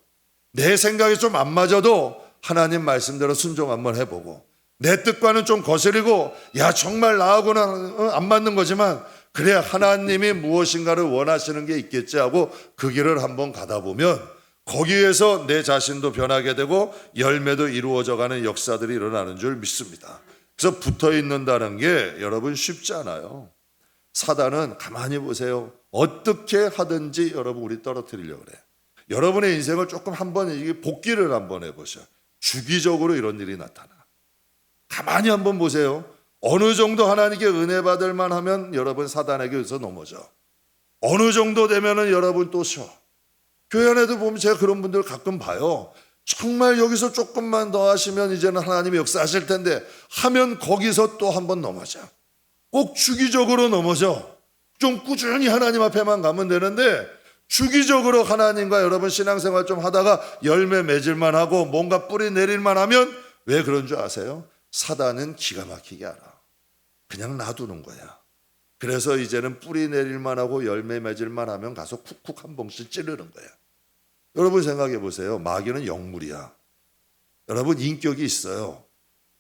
S1: 내 생각이 좀 안 맞아도 하나님 말씀대로 순종 한번 해보고, 내 뜻과는 좀 거스리고, 야 정말 나하고는 안 맞는 거지만 그래 하나님이 무엇인가를 원하시는 게 있겠지 하고 그 길을 한번 가다 보면 거기에서 내 자신도 변하게 되고 열매도 이루어져가는 역사들이 일어나는 줄 믿습니다. 그래서 붙어 있는다는 게 여러분 쉽지 않아요. 사단은 가만히 보세요. 어떻게 하든지 여러분 우리 떨어뜨리려고 그래요. 여러분의 인생을 조금 한번 복기를 한번 해보셔. 주기적으로 이런 일이 나타나. 가만히 한번 보세요. 어느 정도 하나님께 은혜 받을 만하면 여러분 사단에게 의해서 넘어져. 어느 정도 되면은 여러분 또 쉬어. 교회 안에도 보면 제가 그런 분들 가끔 봐요. 정말 여기서 조금만 더 하시면 이제는 하나님이 역사하실 텐데 하면 거기서 또 한번 넘어져. 꼭 주기적으로 넘어져. 좀 꾸준히 하나님 앞에만 가면 되는데 주기적으로 하나님과 여러분 신앙생활 좀 하다가 열매 맺을만 하고 뭔가 뿌리 내릴만 하면 왜 그런 줄 아세요? 사단은 기가 막히게 알아. 그냥 놔두는 거야. 그래서 이제는 뿌리 내릴만 하고 열매 맺을만 하면 가서 쿡쿡 한 봉씩 찌르는 거야. 여러분 생각해 보세요. 마귀는 영물이야. 여러분 인격이 있어요.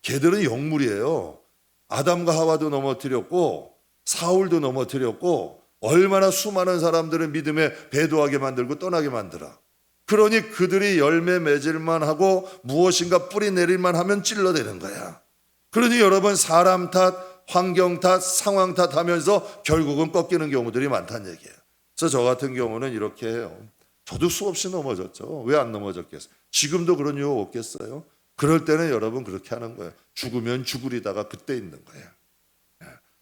S1: 걔들은 영물이에요. 아담과 하와도 넘어뜨렸고 사울도 넘어뜨렸고 얼마나 수많은 사람들을 믿음에 배도하게 만들고 떠나게 만들어. 그러니 그들이 열매 맺을만 하고 무엇인가 뿌리 내릴만 하면 찔러대는 거야. 그러니 여러분 사람 탓, 환경 탓, 상황 탓 하면서 결국은 꺾이는 경우들이 많다는 얘기예요. 그래서 저 같은 경우는 이렇게 해요. 저도 수없이 넘어졌죠. 왜 안 넘어졌겠어요? 지금도 그런 유혹 없겠어요? 그럴 때는 여러분 그렇게 하는 거예요. 죽으면 죽으리다가 그때 있는 거예요.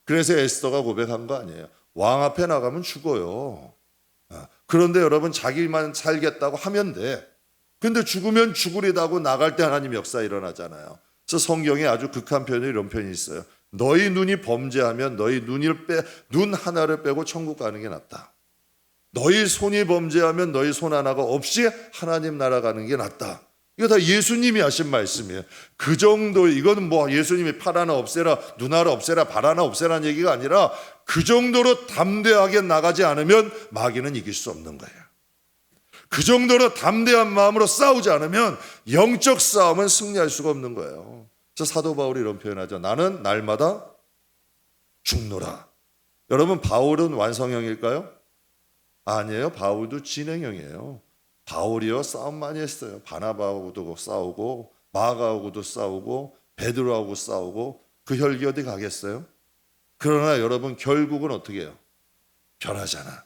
S1: 그래서 에스더가 고백한 거 아니에요. 왕 앞에 나가면 죽어요. 그런데 여러분 자기만 살겠다고 하면 돼. 근데 죽으면 죽으리다고 나갈 때 하나님 역사 일어나잖아요. 그래서 성경에 아주 극한 표현이 이런 표현이 있어요. 너희 눈이 범죄하면 너희 눈 하나를 빼고 천국 가는 게 낫다. 너희 손이 범죄하면 너희 손 하나가 없이 하나님 나라 가는 게 낫다. 이거 다 예수님이 하신 말씀이에요. 그 정도, 이거는 뭐 예수님이 팔 하나 없애라, 눈 하나 없애라, 발 하나 없애라는 얘기가 아니라 그 정도로 담대하게 나가지 않으면 마귀는 이길 수 없는 거예요. 그 정도로 담대한 마음으로 싸우지 않으면 영적 싸움은 승리할 수가 없는 거예요. 그래서 사도 바울이 이런 표현하죠. 나는 날마다 죽노라. 여러분 바울은 완성형일까요? 아니에요. 바울도 진행형이에요. 바울이요 싸움 많이 했어요. 바나바하고도 싸우고 마가하고도 싸우고 베드로하고 싸우고 그 혈기 어디 가겠어요? 그러나 여러분 결국은 어떻게 해요? 변하잖아.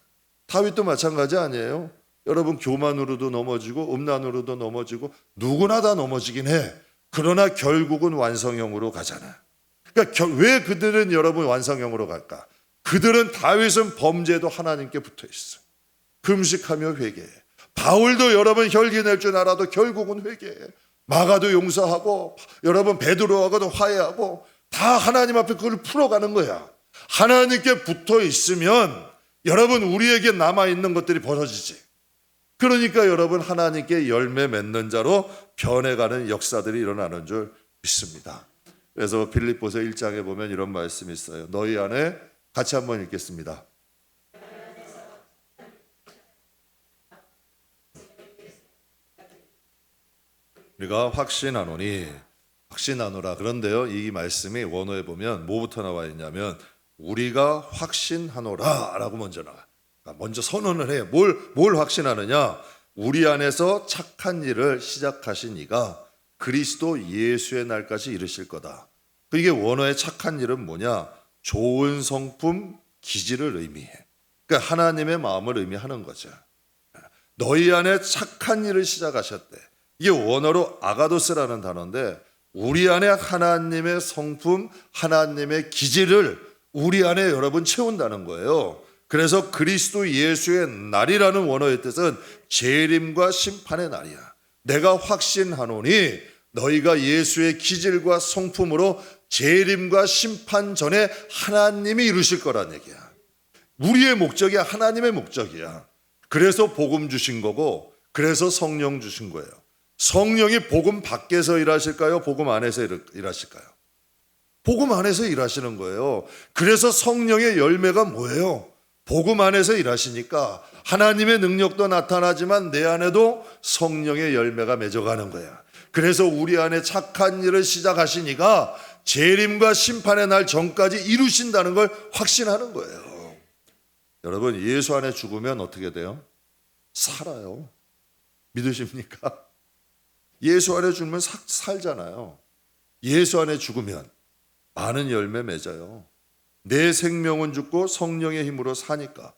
S1: 다윗도 마찬가지 아니에요? 여러분 교만으로도 넘어지고 음란으로도 넘어지고 누구나 다 넘어지긴 해. 그러나 결국은 완성형으로 가잖아. 그러니까 왜 그들은 여러분 완성형으로 갈까? 그들은 다윗은 범죄도 하나님께 붙어 있어. 금식하며 회개해. 바울도 여러분 혈기 낼 줄 알아도 결국은 회개해. 마가도 용서하고 여러분 베드로하고도 화해하고 다 하나님 앞에 그걸 풀어가는 거야. 하나님께 붙어 있으면 여러분 우리에게 남아있는 것들이 벌어지지. 그러니까 여러분 하나님께 열매 맺는 자로 변해가는 역사들이 일어나는 줄 믿습니다. 그래서 빌립보서 1장에 보면 이런 말씀이 있어요. 너희 안에 같이 한번 읽겠습니다. 우리가 확신하노라. 그런데요, 이 말씀이 원어에 보면 뭐부터 나와 있냐면 우리가 확신하노라 라고 먼저 나와. 먼저 선언을 해. 뭘 확신하느냐? 우리 안에서 착한 일을 시작하신 이가 그리스도 예수의 날까지 이르실 거다. 이게 원어의 착한 일은 뭐냐? 좋은 성품, 기질을 의미해. 그러니까 하나님의 마음을 의미하는 거죠. 너희 안에 착한 일을 시작하셨대. 이게 원어로 아가도스라는 단어인데 우리 안에 하나님의 성품, 하나님의 기질을 우리 안에 여러분 채운다는 거예요. 그래서 그리스도 예수의 날이라는 원어의 뜻은 재림과 심판의 날이야. 내가 확신하노니 너희가 예수의 기질과 성품으로 재림과 심판 전에 하나님이 이루실 거란 얘기야. 우리의 목적이 하나님의 목적이야. 그래서 복음 주신 거고 그래서 성령 주신 거예요. 성령이 복음 밖에서 일하실까요? 복음 안에서 일하실까요? 복음 안에서 일하시는 거예요. 그래서 성령의 열매가 뭐예요? 복음 안에서 일하시니까 하나님의 능력도 나타나지만 내 안에도 성령의 열매가 맺어가는 거야. 그래서 우리 안에 착한 일을 시작하시니까 재림과 심판의 날 전까지 이루신다는 걸 확신하는 거예요. 여러분 예수 안에 죽으면 어떻게 돼요? 살아요. 믿으십니까? 예수 안에 죽으면 살잖아요. 예수 안에 죽으면 많은 열매 맺어요. 내 생명은 죽고 성령의 힘으로 사니까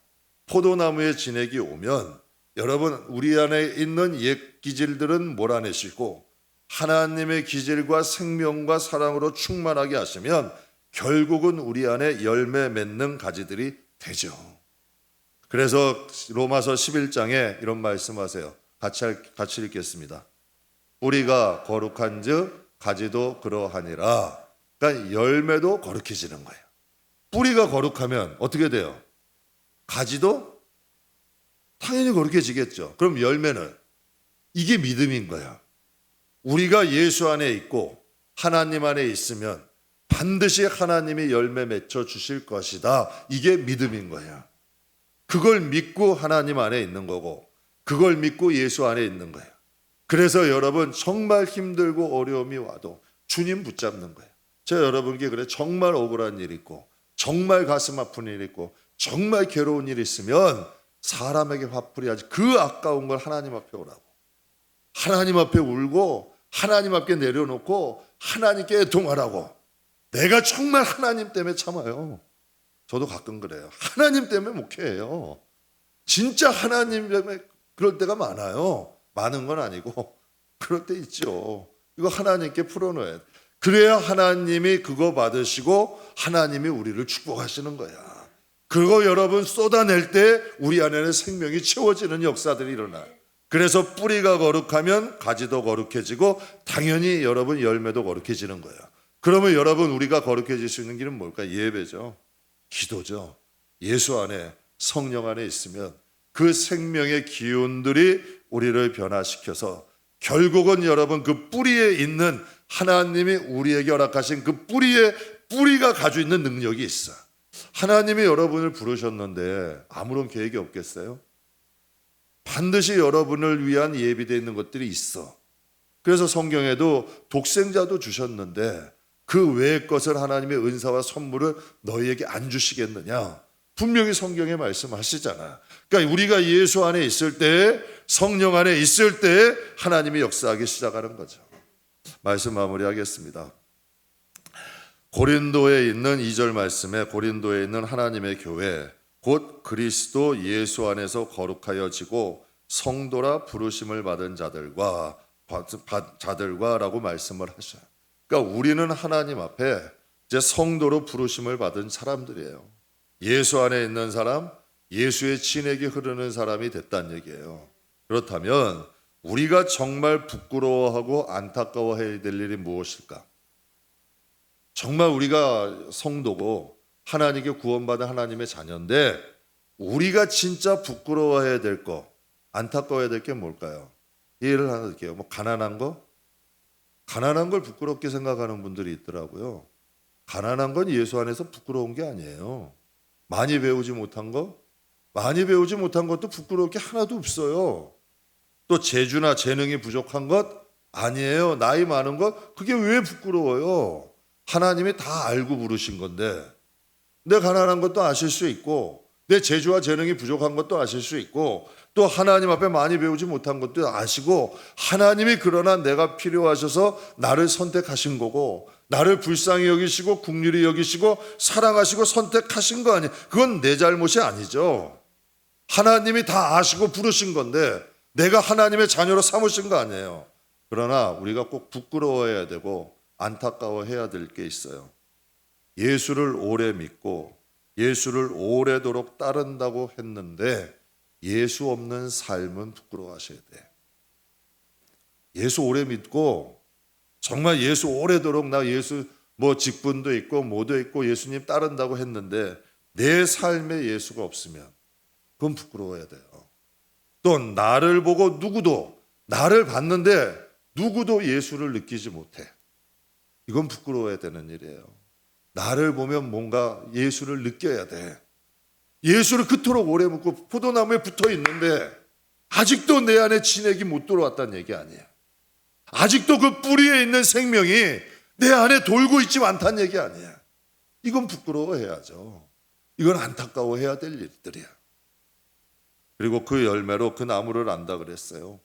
S1: 포도나무의 진액이 오면 여러분 우리 안에 있는 옛 기질들은 몰아내시고 하나님의 기질과 생명과 사랑으로 충만하게 하시면 결국은 우리 안에 열매 맺는 가지들이 되죠. 그래서 로마서 11장에 이런 말씀하세요. 같이 읽겠습니다. 뿌리가 거룩한 즉 가지도 그러하니라. 그러니까 열매도 거룩해지는 거예요. 뿌리가 거룩하면 어떻게 돼요? 가지도 당연히 거룩해지겠죠. 그럼 열매는? 이게 믿음인 거야. 우리가 예수 안에 있고 하나님 안에 있으면 반드시 하나님이 열매 맺혀 주실 것이다. 이게 믿음인 거야. 그걸 믿고 하나님 안에 있는 거고 그걸 믿고 예수 안에 있는 거예요. 그래서 여러분 정말 힘들고 어려움이 와도 주님 붙잡는 거예요. 제가 여러분께 그래 정말 억울한 일 있고 정말 가슴 아픈 일 있고 정말 괴로운 일 있으면 사람에게 화풀이하지 그 아까운 걸 하나님 앞에 오라고. 하나님 앞에 울고 하나님 앞에 내려놓고 하나님께 애통하라고. 내가 정말 하나님 때문에 참아요. 저도 가끔 그래요. 하나님 때문에 목회해요. 진짜 하나님 때문에 그럴 때가 많아요. 많은 건 아니고 그럴 때 있죠. 이거 하나님께 풀어놓아야 돼. 그래야 하나님이 그거 받으시고 하나님이 우리를 축복하시는 거야. 그거 여러분 쏟아낼 때 우리 안에는 생명이 채워지는 역사들이 일어나요. 그래서 뿌리가 거룩하면 가지도 거룩해지고 당연히 여러분 열매도 거룩해지는 거예요. 그러면 여러분 우리가 거룩해질 수 있는 길은 뭘까요? 예배죠. 기도죠. 예수 안에 성령 안에 있으면 그 생명의 기운들이 우리를 변화시켜서 결국은 여러분 그 뿌리에 있는 하나님이 우리에게 허락하신 그 뿌리가 가지고 있는 능력이 있어. 하나님이 여러분을 부르셨는데 아무런 계획이 없겠어요? 반드시 여러분을 위한 예비되어 있는 것들이 있어. 그래서 성경에도 독생자도 주셨는데 그 외의 것을 하나님의 은사와 선물을 너희에게 안 주시겠느냐? 분명히 성경에 말씀하시잖아. 그러니까 우리가 예수 안에 있을 때 성령 안에 있을 때 하나님이 역사하기 시작하는 거죠. 말씀 마무리하겠습니다. 고린도에 있는 2절 말씀에 고린도에 있는 하나님의 교회 곧 그리스도 예수 안에서 거룩하여지고 성도라 부르심을 받은 자들과라고 말씀을 하셔요. 그러니까 우리는 하나님 앞에 이제 성도로 부르심을 받은 사람들이에요. 예수 안에 있는 사람, 예수의 진액이 흐르는 사람이 됐다는 얘기예요. 그렇다면 우리가 정말 부끄러워하고 안타까워해야 될 일이 무엇일까? 정말 우리가 성도고 하나님께 구원받은 하나님의 자녀인데 우리가 진짜 부끄러워해야 될 거, 안타까워해야 될 게 뭘까요? 예를 하나 드릴게요. 가난한 거? 가난한 걸 부끄럽게 생각하는 분들이 있더라고요. 가난한 건 예수 안에서 부끄러운 게 아니에요. 많이 배우지 못한 거? 많이 배우지 못한 것도 부끄러울 게 하나도 없어요. 또 재주나 재능이 부족한 것? 아니에요. 나이 많은 것? 그게 왜 부끄러워요? 하나님이 다 알고 부르신 건데 내 가난한 것도 아실 수 있고 내 재주와 재능이 부족한 것도 아실 수 있고 또 하나님 앞에 많이 배우지 못한 것도 아시고 하나님이 그러나 내가 필요하셔서 나를 선택하신 거고 나를 불쌍히 여기시고 긍휼히 여기시고 사랑하시고 선택하신 거 아니에요. 그건 내 잘못이 아니죠. 하나님이 다 아시고 부르신 건데 내가 하나님의 자녀로 삼으신 거 아니에요. 그러나 우리가 꼭 부끄러워해야 되고 안타까워해야 될 게 있어요. 예수를 오래 믿고 예수를 오래도록 따른다고 했는데 예수 없는 삶은 부끄러워하셔야 돼. 예수 오래 믿고 정말 예수 오래도록 나 예수 직분도 있고 뭐도 있고 예수님 따른다고 했는데 내 삶에 예수가 없으면 그건 부끄러워야 돼요. 또 나를 보고 누구도 나를 봤는데 누구도 예수를 느끼지 못해. 이건 부끄러워야 되는 일이에요. 나를 보면 뭔가 예수를 느껴야 돼. 예수를 그토록 오래 묻고 포도나무에 붙어 있는데 아직도 내 안에 진액이 못 들어왔다는 얘기 아니에요. 아직도 그 뿌리에 있는 생명이 내 안에 돌고 있지 않다는 얘기 아니에요. 이건 부끄러워해야죠. 이건 안타까워해야 될 일들이야. 그리고 그 열매로 그 나무를 안다 그랬어요.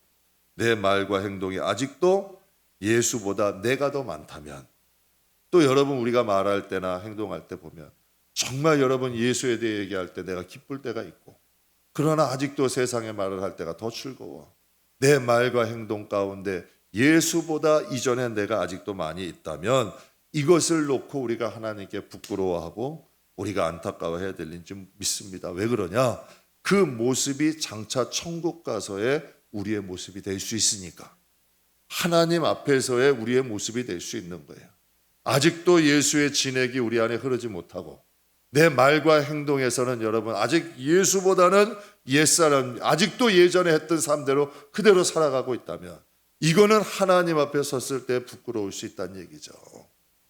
S1: 내 말과 행동이 아직도 예수보다 내가 더 많다면 또 여러분 우리가 말할 때나 행동할 때 보면 정말 여러분 예수에 대해 얘기할 때 내가 기쁠 때가 있고 그러나 아직도 세상에 말을 할 때가 더 즐거워. 내 말과 행동 가운데 예수보다 이전에 내가 아직도 많이 있다면 이것을 놓고 우리가 하나님께 부끄러워하고 우리가 안타까워해야 될지 믿습니다. 왜 그러냐? 그 모습이 장차 천국 가서의 우리의 모습이 될 수 있으니까. 하나님 앞에서의 우리의 모습이 될 수 있는 거예요. 아직도 예수의 진액이 우리 안에 흐르지 못하고 내 말과 행동에서는 여러분 아직 예수보다는 옛사람 아직도 예전에 했던 삶대로 그대로 살아가고 있다면 이거는 하나님 앞에 섰을 때 부끄러울 수 있다는 얘기죠.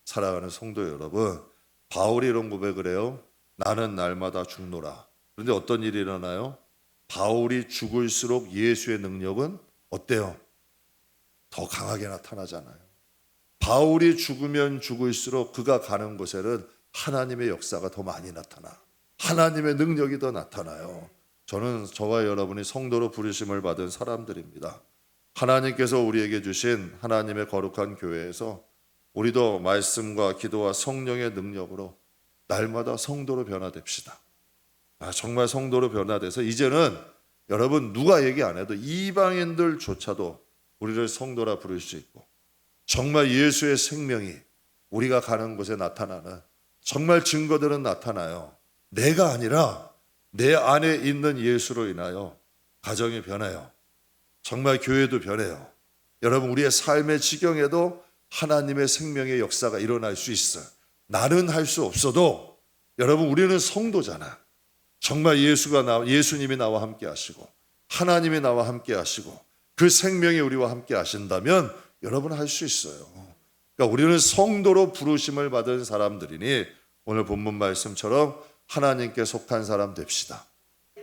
S1: 사랑하는 성도 여러분, 바울이 이런 고백을 해요. 나는 날마다 죽노라. 그런데 어떤 일이 일어나요? 바울이 죽을수록 예수의 능력은 어때요? 더 강하게 나타나잖아요. 바울이 죽으면 죽을수록 그가 가는 곳에는 하나님의 역사가 더 많이 나타나. 하나님의 능력이 더 나타나요. 저는 저와 여러분이 성도로 부르심을 받은 사람들입니다. 하나님께서 우리에게 주신 하나님의 거룩한 교회에서 우리도 말씀과 기도와 성령의 능력으로 날마다 성도로 변화됩시다. 정말 성도로 변화돼서 이제는 여러분 누가 얘기 안 해도 이방인들조차도 우리를 성도라 부를 수 있고 정말 예수의 생명이 우리가 가는 곳에 나타나는 정말 증거들은 나타나요. 내가 아니라 내 안에 있는 예수로 인하여 가정이 변해요. 정말 교회도 변해요. 여러분 우리의 삶의 지경에도 하나님의 생명의 역사가 일어날 수 있어요. 나는 할 수 없어도 여러분 우리는 성도잖아. 정말 예수님이 나와 함께 하시고 하나님이 나와 함께 하시고 그 생명이 우리와 함께 하신다면 여러분 할 수 있어요. 그러니까 우리는 성도로 부르심을 받은 사람들이니 오늘 본문 말씀처럼 하나님께 속한 사람 됩시다.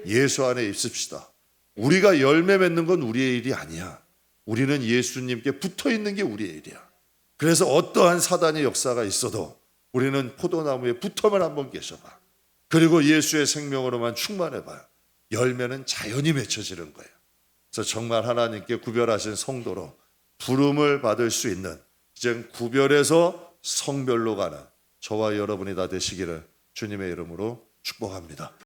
S1: 예수 안에 있읍시다. 우리가 열매 맺는 건 우리의 일이 아니야. 우리는 예수님께 붙어 있는 게 우리의 일이야. 그래서 어떠한 사단의 역사가 있어도 우리는 포도나무에 붙어만 한번 계셔봐. 그리고 예수의 생명으로만 충만해봐요. 열매는 자연히 맺혀지는 거예요. 그래서 정말 하나님께 구별하신 성도로 부름을 받을 수 있는 이젠 구별해서 성별로 가는 저와 여러분이 다 되시기를 주님의 이름으로 축복합니다.